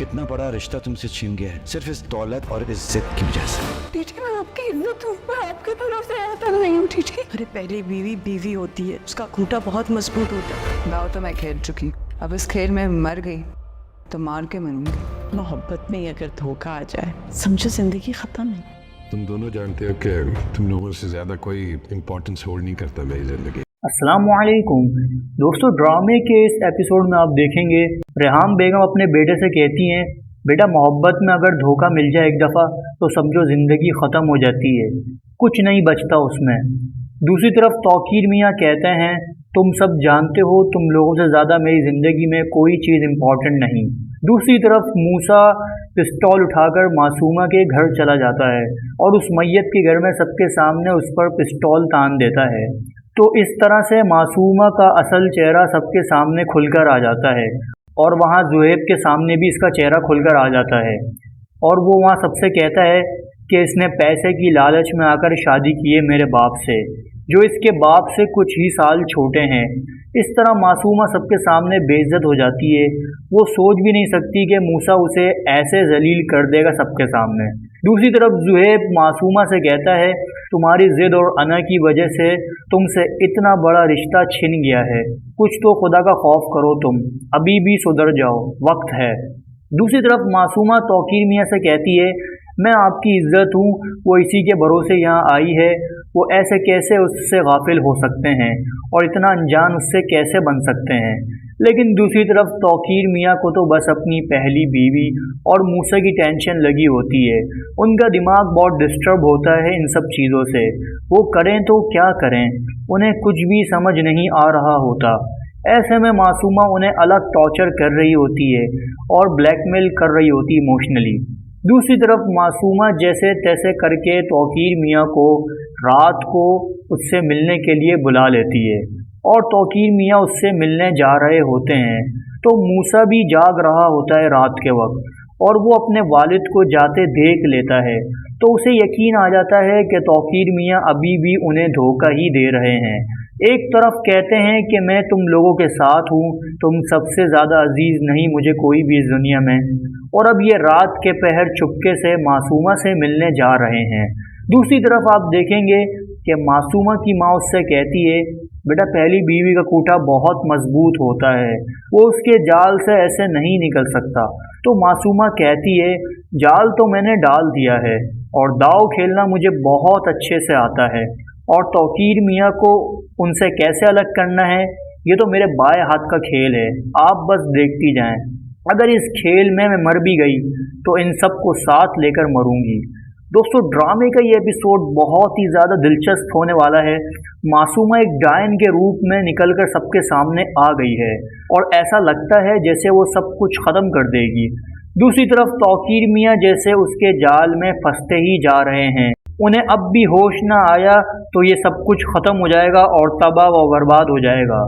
कितना बड़ा रिश्ता तुमसे छीन गया है सिर्फ इस दौलत और इज्जत की वजह से। टीटी मैं आपकी इज्जत हूँ, मैं आपके भरोसे आता नहीं हूँ टीटी। अरे पहली बीवी बीवी होती है, उसका खूंटा बहुत मजबूत होता है। दाव तो मैं खेल चुकी, अब इस खेल में मर गई तो मार के मरूंगी। मोहब्बत में अगर धोखा आ जाए समझो जिंदगी खत्म है। तुम दोनों जानते हो कि तुम लोगों से ज़्यादा कोई इम्पोर्टेंस होल्ड नहीं करता मेरी ज़िंदगी। अस्सलामुअलैकुम दोस्तों, ड्रामे के इस एपिसोड में आप देखेंगे रेहाम बेगम अपने बेटे से कहती हैं, बेटा मोहब्बत में अगर धोखा मिल जाए एक दफ़ा तो समझो ज़िंदगी ख़त्म हो जाती है, कुछ नहीं बचता उसमें। दूसरी तरफ तौकीर मियाँ कहते हैं, तुम सब जानते हो तुम लोगों से ज़्यादा मेरी ज़िंदगी में कोई चीज़ इम्पोर्टेंट नहीं। दूसरी तरफ मूसा पिस्तौल उठाकर मासूमा के घर चला जाता है और उस मैयत के घर में सबके सामने उस पर पिस्तौल तान देता है। तो इस तरह से मासूमा का असल चेहरा सबके सामने खुलकर आ जाता है और वहाँ ज़ुहैब के सामने भी इसका चेहरा खुलकर आ जाता है और वो वहाँ सबसे कहता है कि इसने पैसे की लालच में आकर शादी की है मेरे बाप से, जो इसके बाप से कुछ ही साल छोटे हैं। इस तरह मासूमा सबके सामने बेइज्जत हो जाती है। वो सोच भी नहीं सकती कि मूसा उसे ऐसे जलील कर देगा सबके सामने। दूसरी तरफ ज़ुहैब मासूमा से कहता है, तुम्हारी ज़िद और अना की वजह से तुमसे इतना बड़ा रिश्ता छिन गया है, कुछ तो खुदा का खौफ करो, तुम अभी भी सुधर जाओ, वक्त है। दूसरी तरफ मासूमा तौकीर मियाँ से कहती है, मैं आपकी इज्जत हूँ, वो इसी के भरोसे यहाँ आई है, वो ऐसे कैसे उससे गाफिल हो सकते हैं और इतना अनजान उससे कैसे बन सकते हैं। लेकिन दूसरी तरफ तौकीर मियाँ को तो बस अपनी पहली बीवी और मूसा की टेंशन लगी होती है। उनका दिमाग बहुत डिस्टर्ब होता है इन सब चीज़ों से। वो करें तो क्या करें, उन्हें कुछ भी समझ नहीं आ रहा होता। ऐसे में मासूमा उन्हें अलग टॉर्चर कर रही होती है और ब्लैकमेल कर रही होती इमोशनली। दूसरी तरफ मासूमा जैसे तैसे करके तौकीर मियाँ को रात को उससे मिलने के लिए बुला लेती है और तौकीर मियाँ उससे मिलने जा रहे होते हैं तो मूसा भी जाग रहा होता है रात के वक्त और वो अपने वालिद को जाते देख लेता है तो उसे यकीन आ जाता है कि तौकीर मियाँ अभी भी उन्हें धोखा ही दे रहे हैं। एक तरफ कहते हैं कि मैं तुम लोगों के साथ हूँ, तुम सबसे ज़्यादा अजीज़ नहीं मुझे कोई भी इस दुनिया में, और अब ये रात के पहर चुपके से मासूमा से मिलने जा रहे हैं। दूसरी तरफ आप देखेंगे कि मासूमा की माँ उससे कहती है, बेटा पहली बीवी का खूंटा बहुत मजबूत होता है, वो उसके जाल से ऐसे नहीं निकल सकता। तो मासूमा कहती है, जाल तो मैंने डाल दिया है और दाव खेलना मुझे बहुत अच्छे से आता है, और तौकीर मियाँ को उनसे कैसे अलग करना है ये तो मेरे बाएं हाथ का खेल है, आप बस देखती जाएं। अगर इस खेल में मैं मर भी गई तो इन सब को साथ लेकर मरूंगी। दोस्तों, ड्रामे का ये एपिसोड बहुत ही ज़्यादा दिलचस्प होने वाला है। मासूमा एक डायन के रूप में निकलकर सबके सामने आ गई है और ऐसा लगता है जैसे वो सब कुछ ख़त्म कर देगी। दूसरी तरफ तौकीर मियाँ जैसे उसके जाल में फंसते ही जा रहे हैं, उन्हें अब भी होश ना आया तो ये सब कुछ ख़त्म हो जाएगा और तबाह व बर्बाद हो जाएगा।